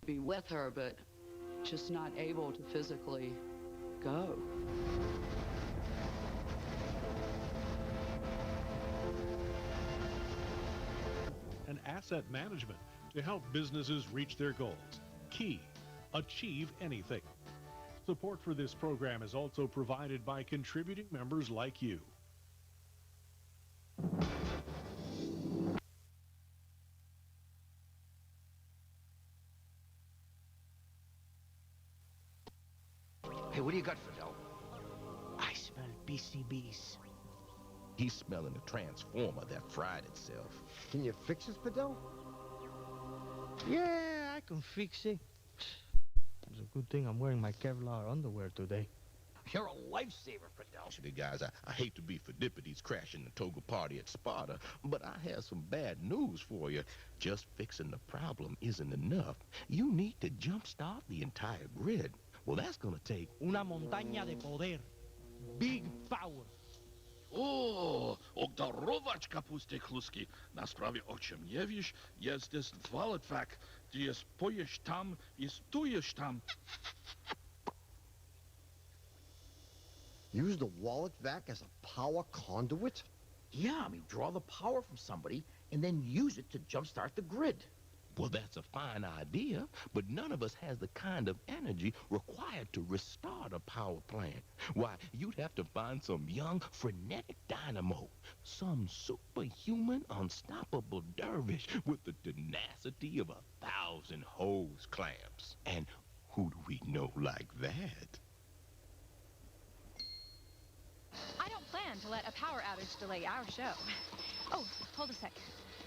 be with her, but just not able to physically go. And asset management to help businesses reach their goals. Key, achieve anything. Support for this program is also provided by contributing members like you. Hey, what do you got, Fidel? I smell PCBs. He's smelling a transformer that fried itself. Can you fix it, Fidel? Yeah, I can fix it. It's a good thing I'm wearing my Kevlar underwear today. You're a lifesaver, Fidel. Actually, guys, I hate to be Pheidippides crashing the toga party at Sparta, but I have some bad news for you. Just fixing the problem isn't enough. You need to jumpstart the entire grid. Well, that's gonna take... Una montaña de poder. Big power. O, obdarować kapustę kluski. Na sprawie o czym nie wiesz, jest wallet vac. Ty jest pojesz tam, jest tujesz tam. Use the wallet vac as a power conduit? Yeah, I mean, draw the power from somebody and then use it to jumpstart the grid. Well, that's a fine idea, but none of us has the kind of energy required to restart a power plant. Why, you'd have to find some young, frenetic dynamo, some superhuman, unstoppable dervish with the tenacity of 1,000 hose clamps. And who do we know like that? I don't plan to let a power outage delay our show. Oh, hold a sec.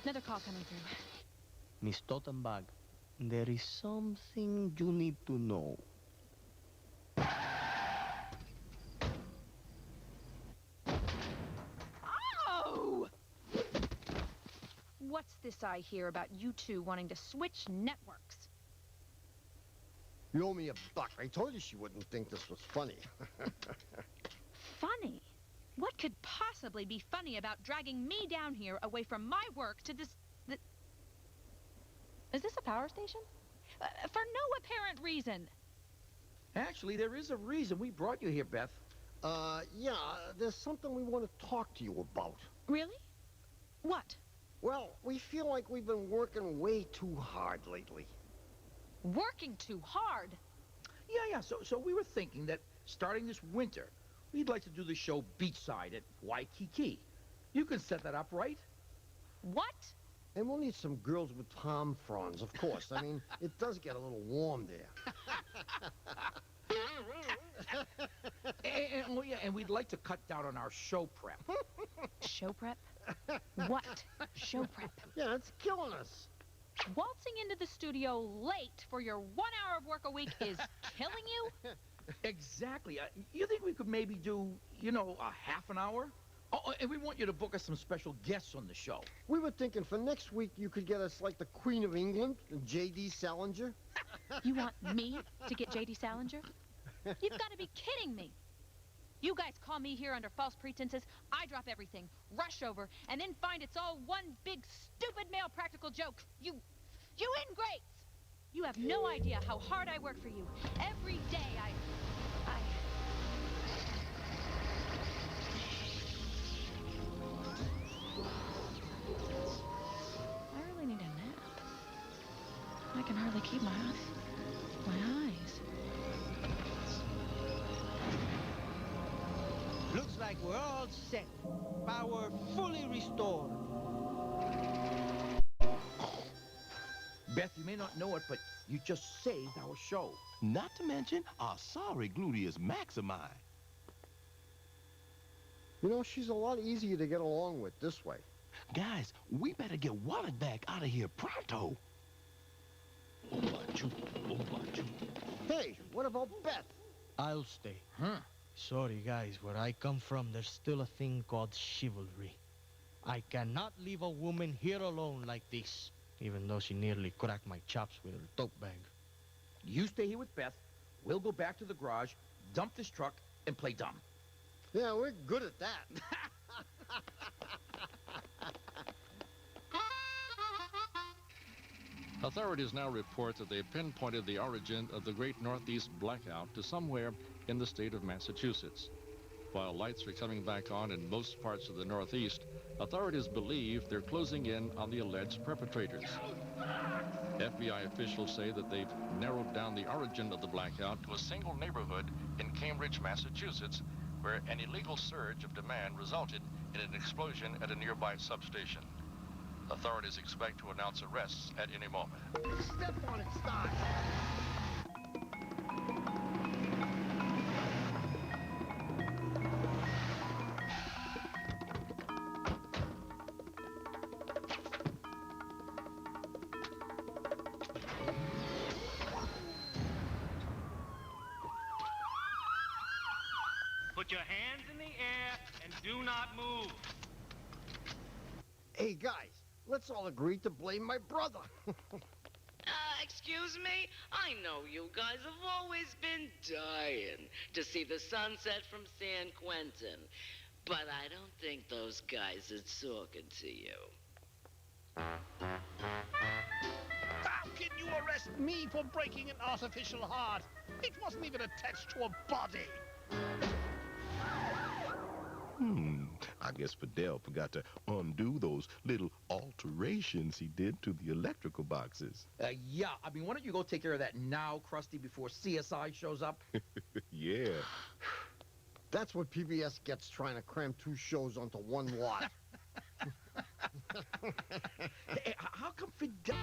Another call coming through. Miss Tottenbag, there is something you need to know. Oh! What's this I hear about you two wanting to switch networks? You owe me $1. I told you she wouldn't think this was funny. Funny? What could possibly be funny about dragging me down here away from my work to this... Is this a power station? For no apparent reason. Actually, there is a reason we brought you here, Beth. Yeah, there's something we want to talk to you about. Really? What? Well, we feel like we've been working way too hard lately. Working too hard? Yeah, so we were thinking that starting this winter, we'd like to do the show beachside at Waikiki. You can set that up, right? What? And we'll need some girls with palm fronds, of course. I mean, it does get a little warm there. and we'd like to cut down on our show prep. Show prep? What? Show prep? Yeah, it's killing us. Waltzing into the studio late for your 1 hour of work a week is killing you? Exactly. You think we could maybe do, a half an hour? Oh, and we want you to book us some special guests on the show. We were thinking for next week you could get us like the Queen of England, J.D. Salinger. You want me to get J.D. Salinger? You've got to be kidding me. You guys call me here under false pretenses, I drop everything, rush over, and then find it's all one big stupid male practical joke. You ingrates! You have no idea how hard I work for you. Every day I really need a nap. I can hardly keep my eyes. Looks like we're all set. Power fully restored. Beth, you may not know it, but you just saved our show. Not to mention our sorry gluteus maximi. You know, she's a lot easier to get along with this way. Guys, we better get Wallet back out of here pronto. Hey, what about Beth? I'll stay. Huh? Sorry, guys, where I come from, there's still a thing called chivalry. I cannot leave a woman here alone like this, even though she nearly cracked my chops with her tote bag. You stay here with Beth. We'll go back to the garage, dump this truck, and play dumb. Yeah, we're good at that. Authorities now report that they've pinpointed the origin of the Great Northeast Blackout to somewhere in the state of Massachusetts. While lights are coming back on in most parts of the Northeast, authorities believe they're closing in on the alleged perpetrators. FBI officials say that they've narrowed down the origin of the blackout to a single neighborhood in Cambridge, Massachusetts, where an illegal surge of demand resulted in an explosion at a nearby substation. Authorities expect to announce arrests at any moment. Step on it, stop. Put your hands in the air and do not move. Hey, guys, let's all agree to blame my brother. Excuse me? I know you guys have always been dying to see the sunset from San Quentin. But I don't think those guys are talking to you. How can you arrest me for breaking an artificial heart? It wasn't even attached to a body. I guess Fidel forgot to undo those little alterations he did to the electrical boxes. Yeah, I mean, why don't you go take care of that now, Krusty, before CSI shows up? Yeah. That's what PBS gets trying to cram 2 shows onto one lot. Hey, how come Fidel...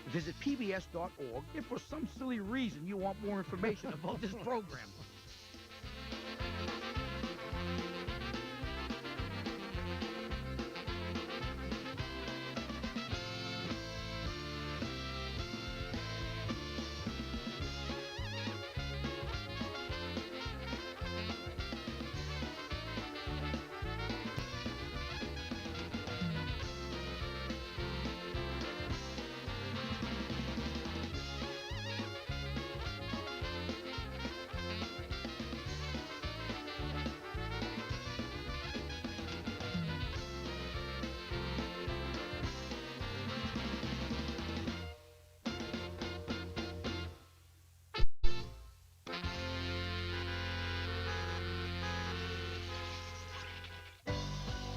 Visit pbs.org if for some silly reason you want more information about this program.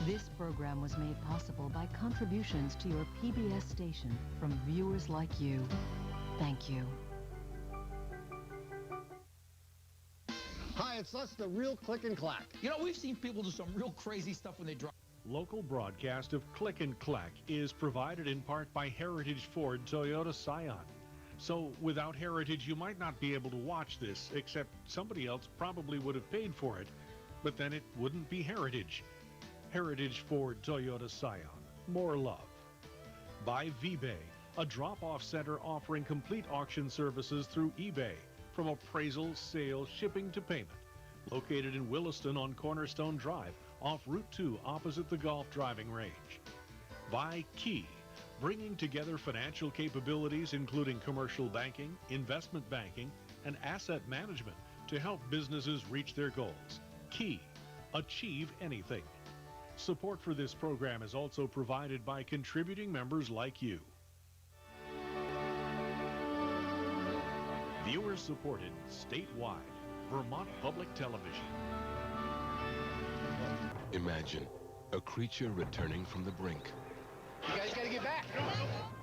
This program was made possible by contributions to your PBS station from viewers like you. Thank you. Hi, it's us, the real Click and Clack. You know, we've seen people do some real crazy stuff when they drive. Local broadcast of Click and Clack is provided in part by Heritage Ford Toyota Scion. So without Heritage, you might not be able to watch this, except somebody else probably would have paid for it, but then it wouldn't be Heritage. Heritage Ford Toyota Scion. More love. By VBay, a drop-off center offering complete auction services through eBay, from appraisal, sale, shipping to payment. Located in Williston on Cornerstone Drive, off Route 2 opposite the golf driving range. By Key, bringing together financial capabilities including commercial banking, investment banking, and asset management to help businesses reach their goals. Key, achieve anything. Support for this program is also provided by contributing members like you. Viewers supported statewide. Vermont Public Television. Imagine a creature returning from the brink You guys gotta get back.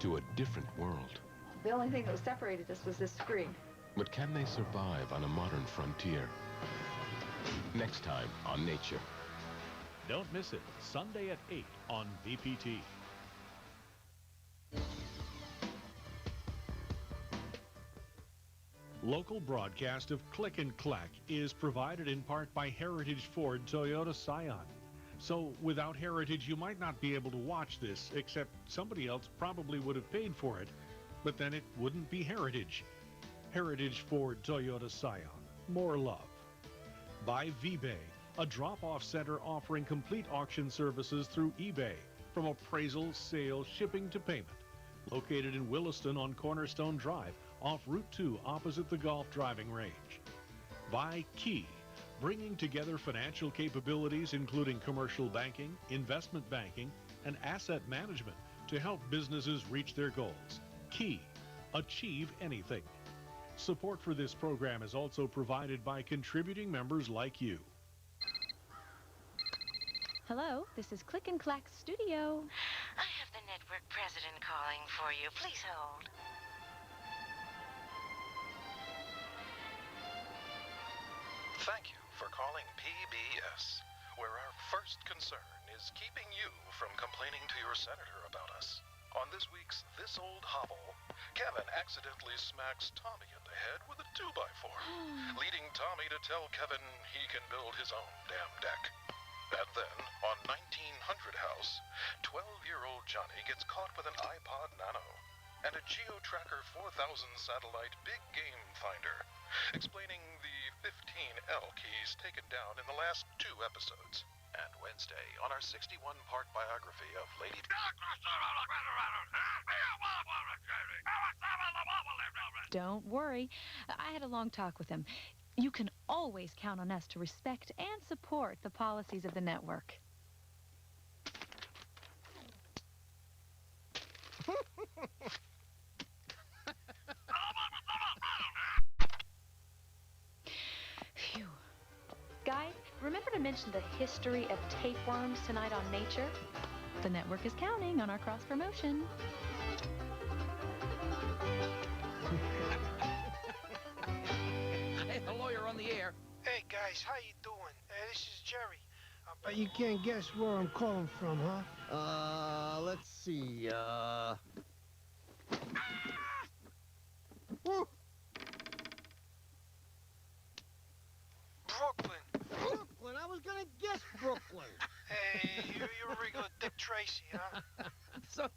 to a different world. The only thing that separated us was this screen. But can they survive on a modern frontier? Next time on Nature. Don't miss it. Sunday at 8 on VPT. Local broadcast of Click and Clack is provided in part by Heritage Ford Toyota Scion. So without Heritage, you might not be able to watch this, except somebody else probably would have paid for it, but then it wouldn't be Heritage. Heritage Ford Toyota Scion. More love. By VBay, a drop-off center offering complete auction services through eBay, from appraisal, sale, shipping to payment. Located in Williston on Cornerstone Drive, off Route 2 opposite the golf driving range. By Key, bringing together financial capabilities including commercial banking, investment banking, and asset management to help businesses reach their goals. Key, achieve anything. Support for this program is also provided by contributing members like you. Hello, this is Click and Clack Studio. I have the network president calling for you. Please hold. Thank you for calling PBS, where our first concern is keeping you from complaining to your senator about us. On this week's This Old Hovel, Kevin accidentally smacks Tommy in the head with a 2x4, leading Tommy to tell Kevin he can build his own damn deck. And then, on 1900 House, 12-year-old Johnny gets caught with an iPod Nano and a GeoTracker 4000 satellite big game finder, explaining the 15 elk he's taken down in the last 2 episodes. And Wednesday, on our 61-part biography of Lady... Don't worry. I had a long talk with him. You can always count on us to respect and support the policies of the network. Phew. Guys, remember to mention the history of tapeworms tonight on Nature? The network is counting on our cross-promotion. Hey, hello, you're on the air. Hey, guys, how you doing? This is Jerry. But you can't guess where I'm calling from, huh? Let's see, Brooklyn. Brooklyn? I was gonna guess Brooklyn. Hey, you're a regular Dick Tracy, huh?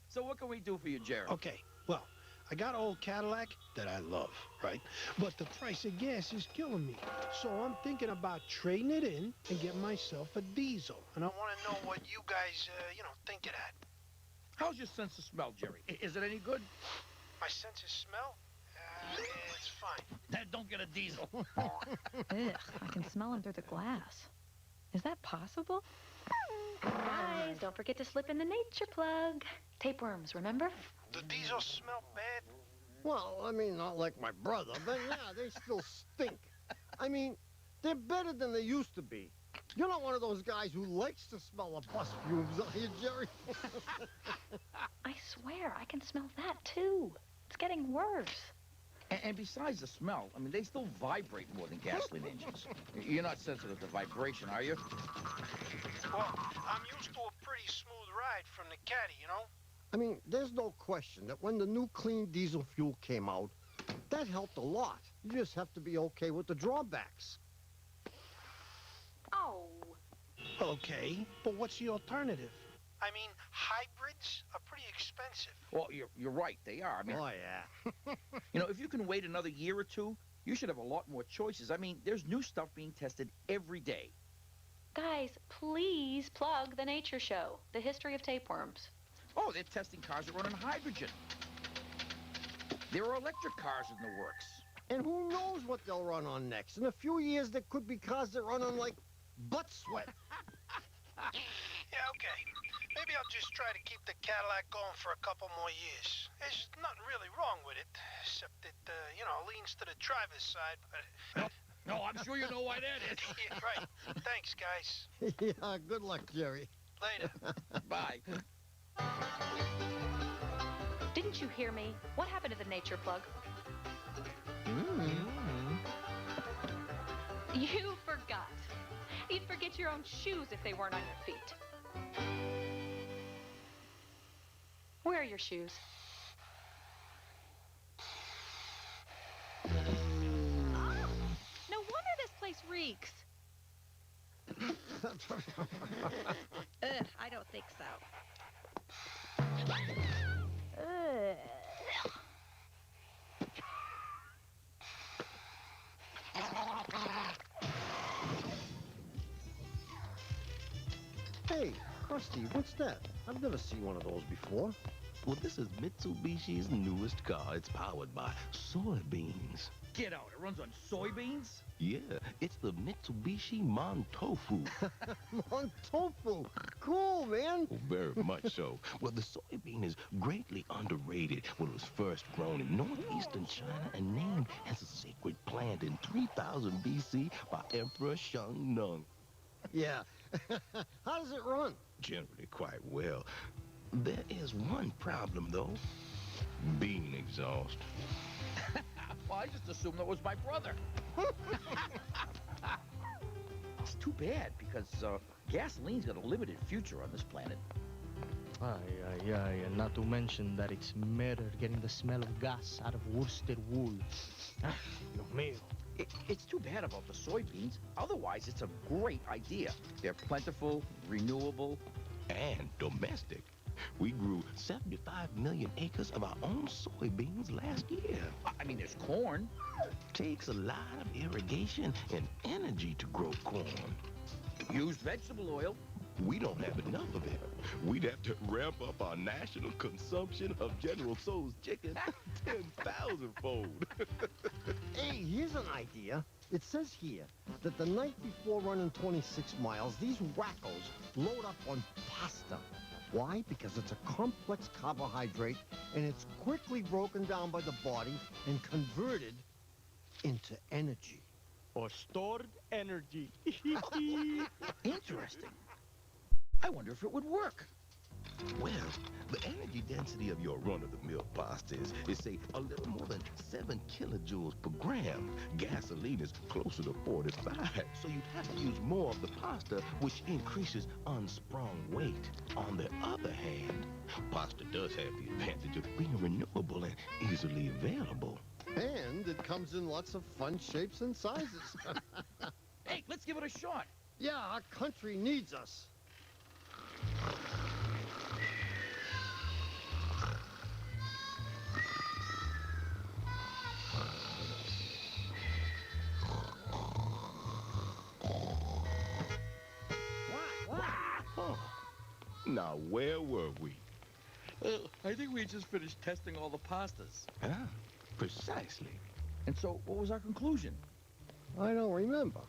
So what can we do for you, Jerry? Okay, well, I got an old Cadillac that I love, right? But the price of gas is killing me. So I'm thinking about trading it in and getting myself a diesel. And I want to know what you guys, think of that. How's your sense of smell, Jerry? Is it any good? My sense of smell? It's fine. Then don't get a diesel. Ugh, I can smell him through the glass. Is that possible? Guys, don't forget to slip in the nature plug. Tapeworms, remember? The diesel smell bad? Well, I mean, not like my brother, but yeah, they still stink. I mean, they're better than they used to be. You're not one of those guys who likes to smell the bus fumes, are you, Jerry? I swear, I can smell that too. It's getting worse. And besides the smell, I mean, they still vibrate more than gasoline engines. You're not sensitive to vibration, are you? Well, I'm used to a pretty smooth ride from the Caddy, you know? I mean, there's no question that when the new clean diesel fuel came out, that helped a lot. You just have to be okay with the drawbacks. Oh. Okay, but what's the alternative? I mean, hybrids are pretty expensive. Well, you're right, they are. I mean, oh, yeah. If you can wait another year or two, you should have a lot more choices. I mean, there's new stuff being tested every day. Guys, please plug the Nature Show, the history of tapeworms. Oh, they're testing cars that run on hydrogen. There are electric cars in the works. And who knows what they'll run on next? In a few years, there could be cars that run on, like, butt sweat. Yeah, okay. Maybe I'll just try to keep the Cadillac going for a couple more years. There's nothing really wrong with it, except it, leans to the driver's side, but... No, I'm sure you know why that is. Yeah, right. Thanks, guys. Yeah, good luck, Jerry. Later. Bye. Didn't you hear me? What happened to the nature plug? You forgot. You'd forget your own shoes if they weren't on your feet. Where are your shoes? No wonder this place reeks. Ugh, I don't think so. Ugh. Hey, Krusty, what's that? I've never seen one of those before. Well, this is Mitsubishi's newest car. It's powered by soybeans. Get out. It runs on soybeans? Yeah, it's the Mitsubishi Montofu. Montofu. Cool, man. Oh, very much so. Well, the soybean is greatly underrated when it was first grown in northeastern China and named as a sacred plant in 3000 BC by Emperor Shang Nung. Yeah. How does it run? Generally quite well. There is one problem, though. Bean exhaust. Well, I just assumed that was my brother. It's too bad, because gasoline's got a limited future on this planet. Aye, and not to mention that it's murder getting the smell of gas out of worsted wool. Dios mío. It's too bad about the soybeans. Otherwise, it's a great idea. They're plentiful, renewable, and domestic. We grew 75 million acres of our own soybeans last year. I mean, there's corn. Takes a lot of irrigation and energy to grow corn. Use vegetable oil. We don't have enough of it. We'd have to ramp up our national consumption of General Tso's chicken 10,000-fold. Hey, here's an idea. It says here that the night before running 26 miles, these wackos load up on pasta. Why? Because it's a complex carbohydrate, and it's quickly broken down by the body and converted into energy. Or stored energy. Interesting. I wonder if it would work. Well, the energy density of your run-of-the-mill pasta is, say, a little more than 7 kilojoules per gram. Gasoline is closer to 45, so you'd have to use more of the pasta, which increases unsprung weight. On the other hand, pasta does have the advantage of being renewable and easily available. And it comes in lots of fun shapes and sizes. Hey, let's give it a shot. Yeah, our country needs us. Now, where were we? I think we just finished testing all the pastas. Ah, precisely. And so, what was our conclusion? I don't remember.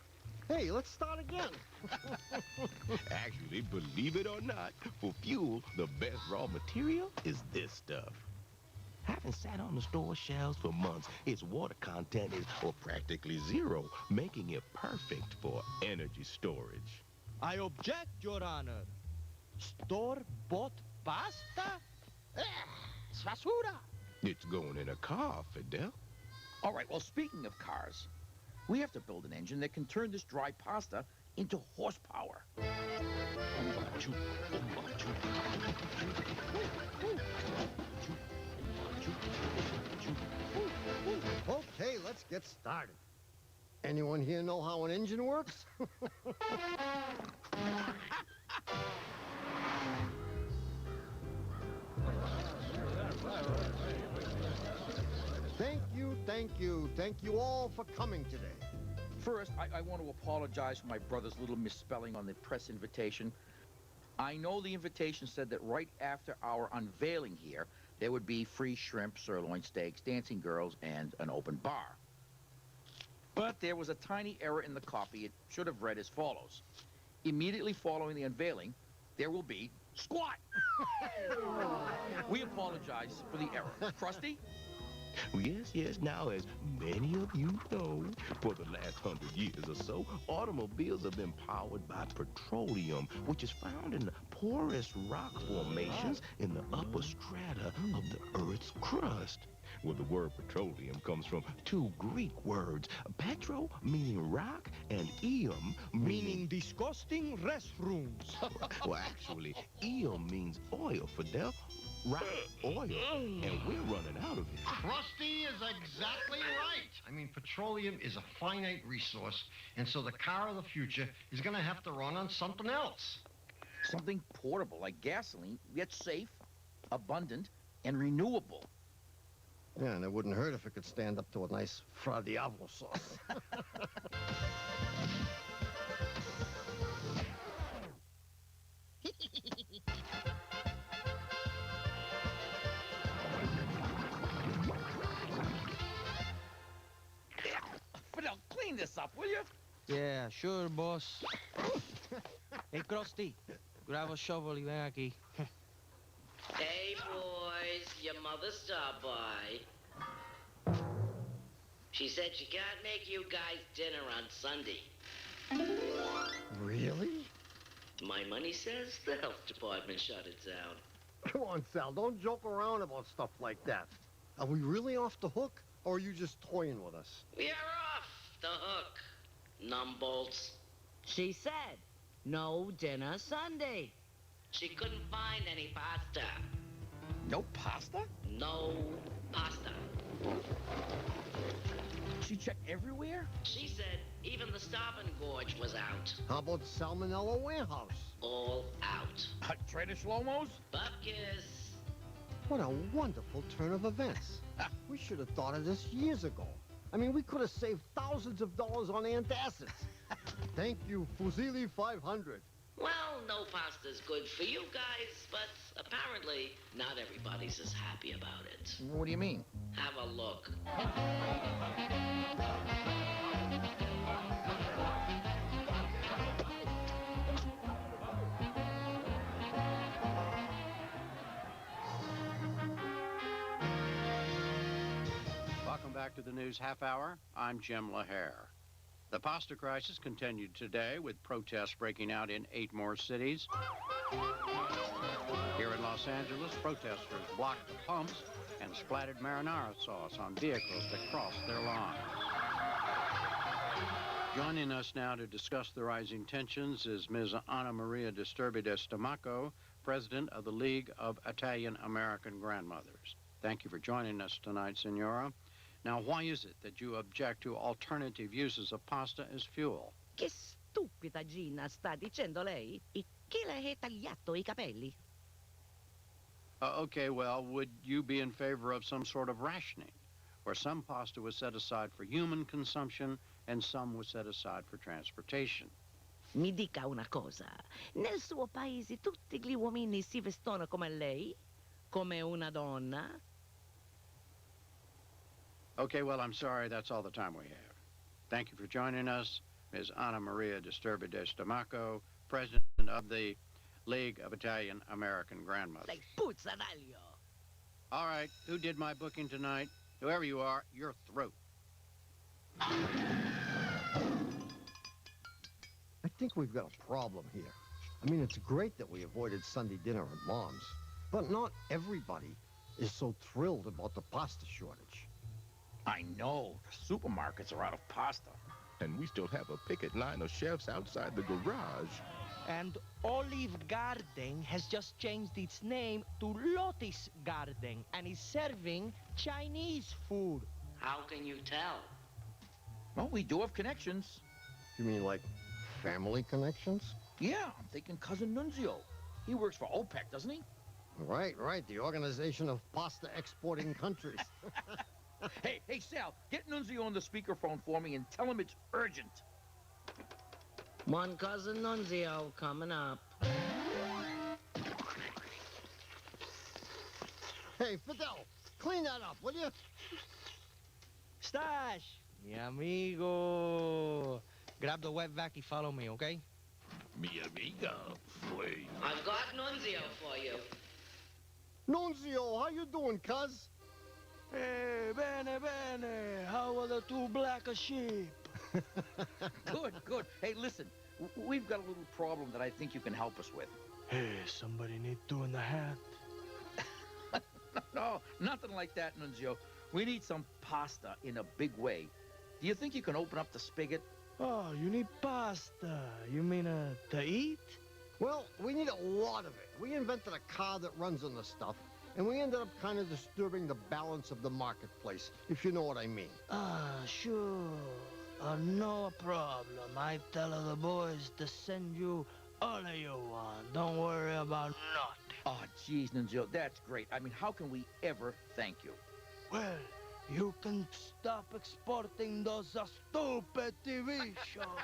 Hey, let's start again. Actually, believe it or not, for fuel, the best raw material is this stuff. Having sat on the store shelves for months, its water content is practically zero, making it perfect for energy storage. I object, Your Honor. Store-bought pasta? It's basura. It's going in a car, Fidel. All right, well, speaking of cars, we have to build an engine that can turn this dry pasta into horsepower. Okay, let's get started. Anyone here know how an engine works? Thank you all for coming today. First, I want to apologize for my brother's little misspelling on the press invitation. I know the invitation said that right after our unveiling here, there would be free shrimp, sirloin steaks, dancing girls, and an open bar. But there was a tiny error in the copy. It should have read as follows. Immediately following the unveiling, there will be squat. We apologize for the error. Krusty? Yes. Now, as many of you know, for the last 100 years or so, automobiles have been powered by petroleum, which is found in the porous rock formations in the upper strata of the Earth's crust. Well, the word petroleum comes from two Greek words, petro, meaning rock, and eum, meaning disgusting restrooms. Well, actually, eum means oil, Fidel. Rock, oil, and we're running out of it. Krusty is exactly right. I mean, petroleum is a finite resource, and so the car of the future is going to have to run on something else. Something portable like gasoline, yet safe, abundant, and renewable. Yeah, and it wouldn't hurt if it could stand up to a nice Fra Diavolo sauce. Yeah, sure, boss. Hey, Krusty, grab a shovel y ven aquí. Hey, boys, your mother stopped by. She said she can't make you guys dinner on Sunday. Really? My money says the health department shut it down. Come on, Sal, don't joke around about stuff like that. Are we really off the hook, or are you just toying with us? We are off the hook, numbbolts. She said, no dinner Sunday. She couldn't find any pasta. No pasta? No pasta. She checked everywhere? She said even the Stop and Gorge was out. How about Salmonella Warehouse? All out. Trader Shlomo's? Bupkis. What a wonderful turn of events. We should have thought of this years ago. I mean, we could have saved thousands of dollars on antacids. Thank you, Fusilli 500. Well, no pasta's good for you guys, but apparently not everybody's as happy about it. What do you mean? Have a look. Welcome back to the News Half Hour. I'm Jim LaHare. The pasta crisis continued today with protests breaking out in 8 more cities. Here in Los Angeles, protesters blocked the pumps and splattered marinara sauce on vehicles that crossed their lawn. Joining us now to discuss the rising tensions is Ms. Ana Maria Disturbi de Stomaco, president of the League of Italian-American Grandmothers. Thank you for joining us tonight, Signora. Now, why is it that you object to alternative uses of pasta as fuel? Che stupida Gina sta dicendo lei? E chi le è tagliato I capelli? Okay, well, would you be in favor of some sort of rationing, where some pasta was set aside for human consumption and some was set aside for transportation? Mi dica una cosa. Nel suo paese tutti gli uomini si vestono come lei? Come una donna? Okay, well, I'm sorry, that's all the time we have. Thank you for joining us, Ms. Ana Maria Disturbi de Stomaco, president of the League of Italian-American Grandmothers. Lei puzzanaglio. All right, who did my booking tonight? Whoever you are, you're through. I think we've got a problem here. I mean, it's great that we avoided Sunday dinner at Mom's, but not everybody is so thrilled about the pasta shortage. I know. The supermarkets are out of pasta. And we still have a picket line of chefs outside the garage. And Olive Garden has just changed its name to Lotus Garden and is serving Chinese food. How can you tell? Well, we do have connections. You mean like family connections? Yeah, I'm thinking Cousin Nunzio. He works for OPEC, doesn't he? Right, the Organization of Pasta Exporting Countries. Hey, Sal, get Nunzio on the speakerphone for me and tell him it's urgent. One Cousin Nunzio coming up. Hey, Fidel, clean that up, will you? Stash, mi amigo. Grab the wet vac and follow me, okay? Mi amiga, wait. I've got Nunzio for you. Nunzio, how you doing, cuz? Hey, bene. How are the 2 black sheep? Good. Hey, listen, we've got a little problem that I think you can help us with. Hey, somebody need 2 in the hat. No, nothing like that, Nunzio. We need some pasta in a big way. Do you think you can open up the spigot? Oh, you need pasta. You mean to eat? Well, we need a lot of it. We invented a car that runs on the stuff, and we ended up kind of disturbing the balance of the marketplace, if you know what I mean. Sure. No problem. I tell the boys to send you all you want. Don't worry about nothing. Oh, geez, Nunzio, that's great. I mean, how can we ever thank you? Well, you can stop exporting those stupid TV shows.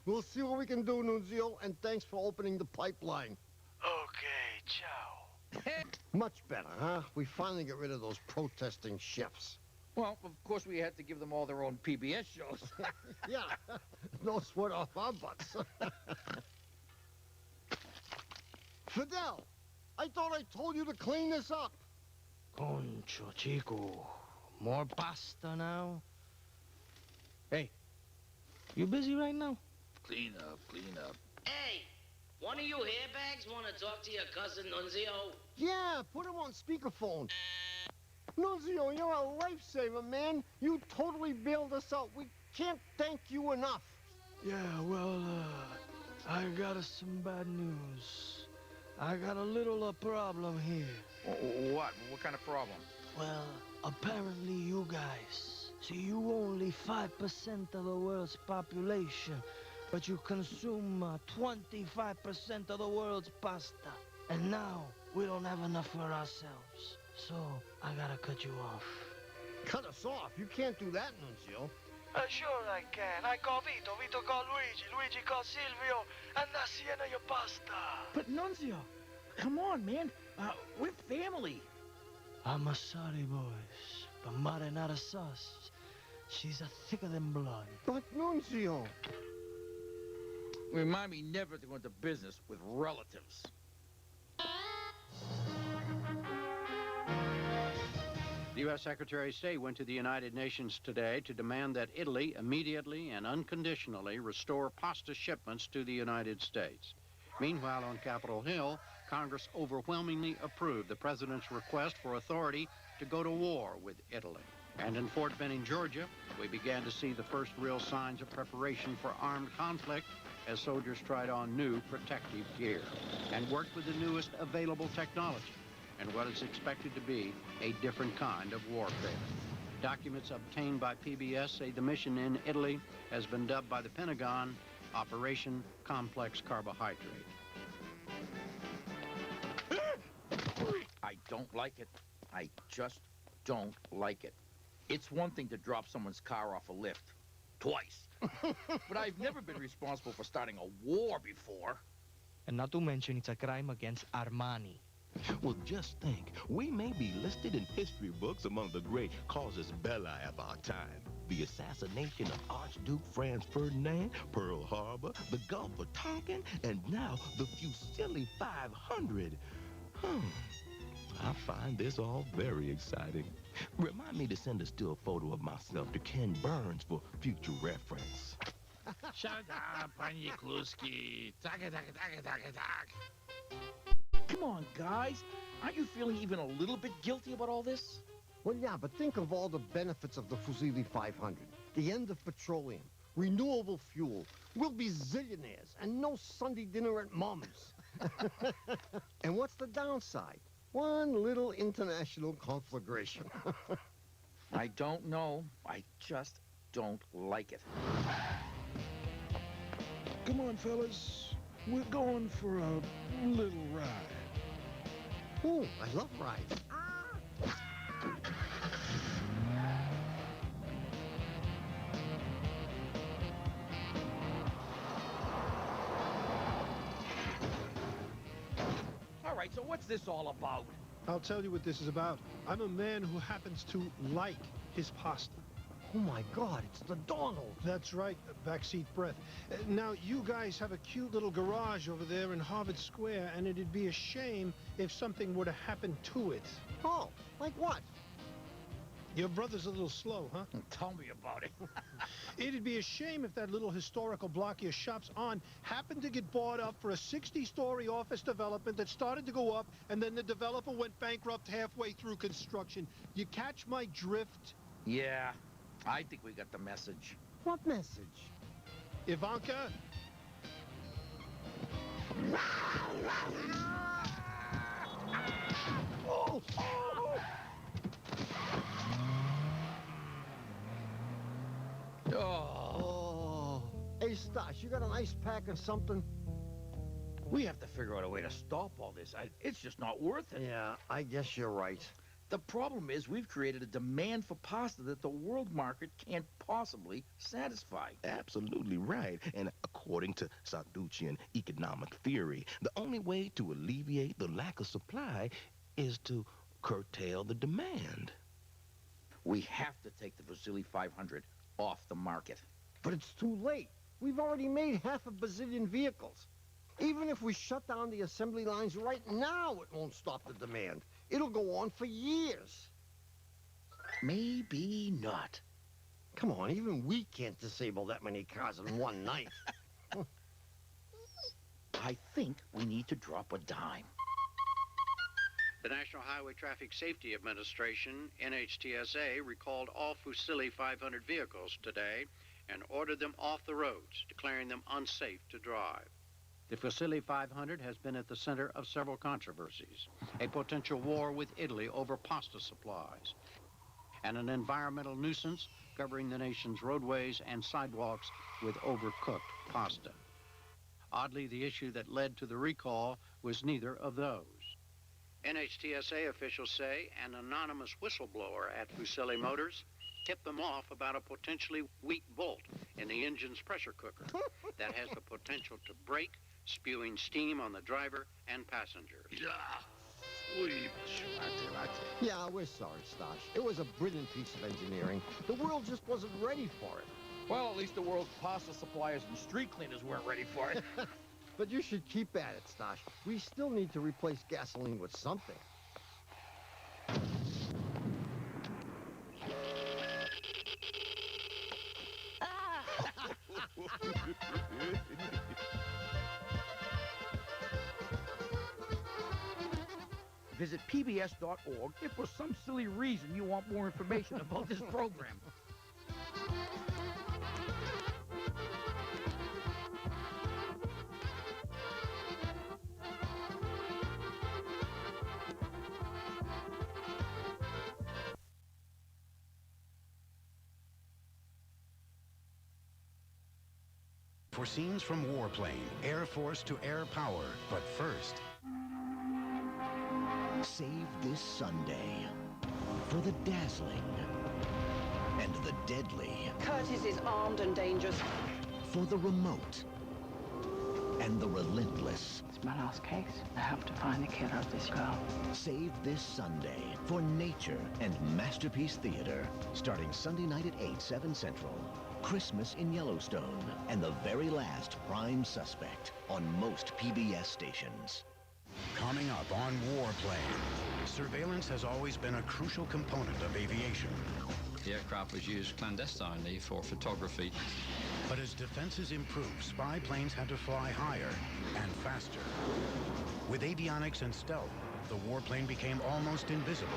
We'll see what we can do, Nunzio, and thanks for opening the pipeline. Okay, ciao. Much better, huh? We finally get rid of those protesting chefs. Well, of course, we had to give them all their own PBS shows. Yeah, no sweat off our butts. Fidel, I thought I told you to clean this up. Concho, chico. More pasta now? Hey, you busy right now? Clean up, clean up. Hey, one of you hairbags want to talk to your cousin Nunzio? Yeah, put him on speakerphone. Nunzio, you're a lifesaver, man. You totally bailed us out. We can't thank you enough. Yeah, well, I got some bad news. I got a little problem here. What? What kind of problem? Well, apparently you guys, see, you only 5% of the world's population, but you consume 25% of the world's pasta. And now, we don't have enough for ourselves. So, I gotta cut you off. Cut us off? You can't do that, Nunzio. Sure I can. I call Vito, Vito call Luigi, Luigi call Silvio, and that's the end of your pasta. But Nunzio, come on, man. We're family. I'm sorry, boys, but marinara sauce, she's thicker than blood. But Nunzio... Remind me never to go into business with relatives. The U.S. Secretary of State went to the United Nations today to demand that Italy immediately and unconditionally restore pasta shipments to the United States. Meanwhile, on Capitol Hill, Congress overwhelmingly approved the president's request for authority to go to war with Italy. And in Fort Benning, Georgia, we began to see the first real signs of preparation for armed conflict as soldiers tried on new protective gear and worked with the newest available technology and what is expected to be a different kind of warfare. Documents obtained by PBS say the mission in Italy has been dubbed by the Pentagon Operation Complex Carbohydrate. I don't like it. I just don't like it. It's one thing to drop someone's car off a lift. Twice. But I've never been responsible for starting a war before. And not to mention, it's a crime against Armani. Well, just think, we may be listed in history books among the great causes belli of our time. The assassination of Archduke Franz Ferdinand, Pearl Harbor, the Gulf of Tonkin, and now the Fusilli 500. I find this all very exciting. Remind me to send a still photo of myself to Ken Burns for future reference. Shut up, Panie Kluski. Tak. Come on, guys. Aren't you feeling even a little bit guilty about all this? Well, yeah, but think of all the benefits of the Fusilli 500. The end of petroleum, renewable fuel. We'll be zillionaires and no Sunday dinner at Mom's. And what's the downside? One little international conflagration. I don't know. I just don't like it. Come on, fellas. We're going for a little ride. Ooh, I love rides. All right, so what's this all about? I'll tell you what this is about. I'm a man who happens to like his pasta. Oh, my God, it's the Donald. That's right, backseat breath. Now, you guys have a cute little garage over there in Harvard Square, and it'd be a shame if something were to happen to it. Oh, like what? Your brother's a little slow, huh? Tell me about it. It'd be a shame if that little historical block your shop's on happened to get bought up for a 60-story office development that started to go up, and then the developer went bankrupt halfway through construction. You catch my drift? Yeah, I think we got the message. What message? Ivanka? Oh! Oh. Hey, Stash, you got an ice pack or something? We have to figure out a way to stop all this. It's just not worth it. Yeah, I guess you're right. The problem is we've created a demand for pasta that the world market can't possibly satisfy. Absolutely right. And according to Sarduchian economic theory, the only way to alleviate the lack of supply is to curtail the demand. We have to take the Vasily 500 off the market. But it's too late. We've already made 500 million vehicles. Even if we shut down the assembly lines right now, it won't stop the demand. It'll go on for years. Maybe not. Come on, even we can't disable that many cars in one night. I think we need to drop a dime. The National Highway Traffic Safety Administration, NHTSA, recalled all Fusilli 500 vehicles today and ordered them off the roads, declaring them unsafe to drive. The Fusilli 500 has been at the center of several controversies, a potential war with Italy over pasta supplies, and an environmental nuisance covering the nation's roadways and sidewalks with overcooked pasta. Oddly, the issue that led to the recall was neither of those. NHTSA officials say an anonymous whistleblower at Fusilli Motors tipped them off about a potentially weak bolt in the engine's pressure cooker that has the potential to break, spewing steam on the driver and passengers. Yeah, we're sorry, Stash. It was a brilliant piece of engineering. The world just wasn't ready for it. Well, at least the world's pasta suppliers and street cleaners weren't ready for it. But you should keep at it, Stash. We still need to replace gasoline with something. Visit pbs.org if for some silly reason you want more information about this program. For scenes from Warplane, Air Force to Air Power. But first, save this Sunday for the dazzling and the deadly. Curtis is armed and dangerous. For the remote and the relentless. It's my last case. I have to find the killer of this girl. Save this Sunday for Nature and Masterpiece Theater. Starting Sunday night at 8, 7 Central. Christmas in Yellowstone and the very last prime suspect on most PBS stations. coming up on Warplane. Surveillance has always been a crucial component of aviation. The aircraft was used clandestinely for photography. But as defenses improved, spy planes had to fly higher and faster. With avionics and stealth, the warplane became almost invisible,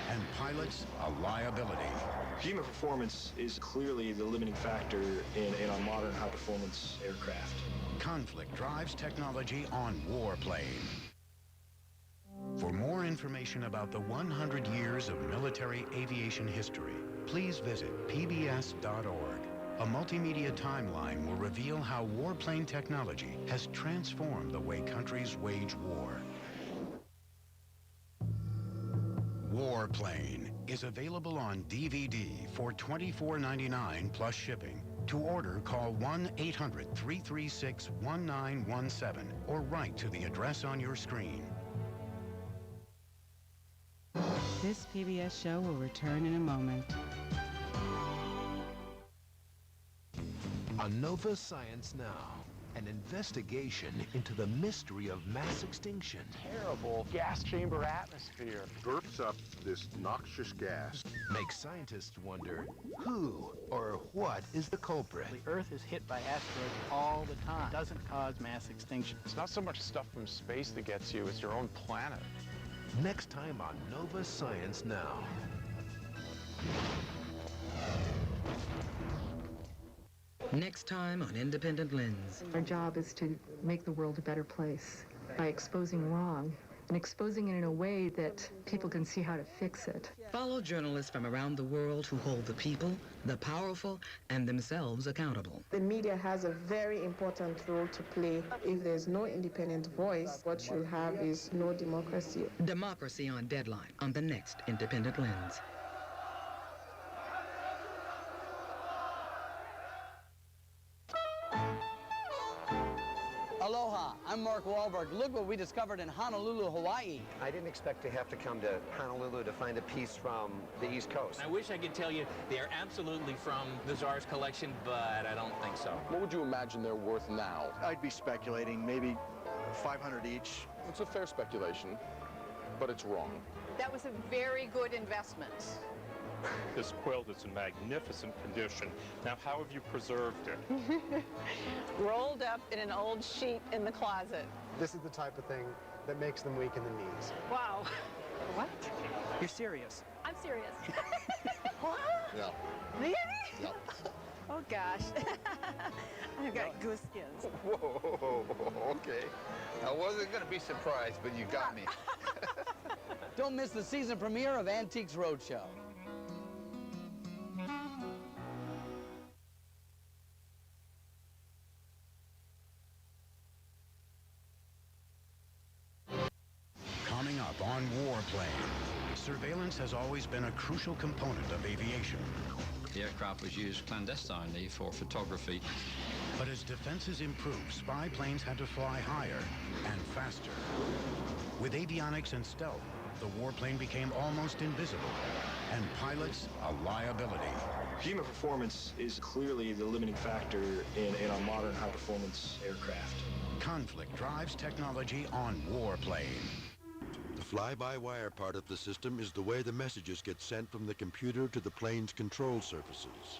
and pilots a liability. Human performance is clearly the limiting factor in our modern high-performance aircraft. Conflict drives technology on Warplane. For more information about the 100 years of military aviation history, please visit pbs.org. A multimedia timeline will reveal how warplane technology has transformed the way countries wage war. Warplane is available on DVD for $24.99 plus shipping. To order, call 1-800-336-1917 or write to the address on your screen. This PBS show will return in a moment. On Nova Science Now, an investigation into the mystery of mass extinction. Terrible gas chamber atmosphere. Burps up this noxious gas. Makes scientists wonder who or what is the culprit. The Earth is hit by asteroids all the time. It doesn't cause mass extinction. It's not so much stuff from space that gets you, it's your own planet. Next time on Nova Science Now. Next time on Independent Lens. Our job is to make the world a better place by exposing wrong and exposing it in a way that people can see how to fix it. Follow journalists from around the world who hold the people, the powerful, and themselves accountable. The media has a very important role to play. If there's no independent voice, what you'll have is no democracy. Democracy on Deadline on the next Independent Lens. Aloha, I'm Mark Wahlberg. Look what we discovered in Honolulu, Hawaii. I didn't expect to have to come to Honolulu to find a piece from the East Coast. I wish I could tell you they're absolutely from the Czar's collection, but I don't think so. What would you imagine they're worth now? I'd be speculating, maybe 500 each. It's a fair speculation, but it's wrong. That was a very good investment. This quilt is in magnificent condition. Now, how have you preserved it? Rolled up in an old sheet in the closet. This is the type of thing that makes them weak in the knees. Wow. What? You're serious? I'm serious. What? Yeah. Really? Yep. Oh, gosh. I've got goose skins. Whoa, okay. I wasn't going to be surprised, but you got me. Don't miss the season premiere of Antiques Roadshow. Coming up on Warplane, surveillance has always been a crucial component of aviation. The aircraft was used clandestinely for photography. But as defenses improved, spy planes had to fly higher and faster. With avionics and stealth, the warplane became almost invisible, and pilots a liability. Human performance is clearly the limiting factor in our modern high-performance aircraft. Conflict drives technology on Warplane. The fly-by-wire part of the system is the way the messages get sent from the computer to the plane's control surfaces.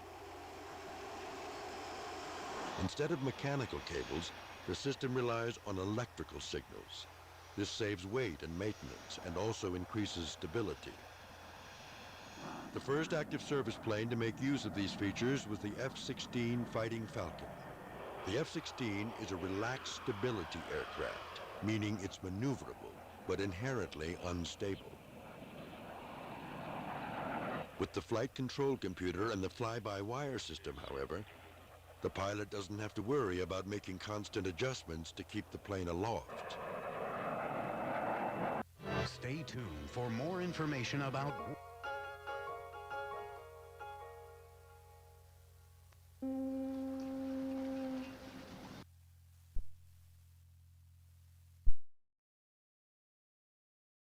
Instead of mechanical cables, the system relies on electrical signals. This saves weight and maintenance and also increases stability. The first active service plane to make use of these features was the F-16 Fighting Falcon. The F-16 is a relaxed stability aircraft, meaning it's maneuverable, but inherently unstable. With the flight control computer and the fly-by-wire system, however, the pilot doesn't have to worry about making constant adjustments to keep the plane aloft. Stay tuned for more information about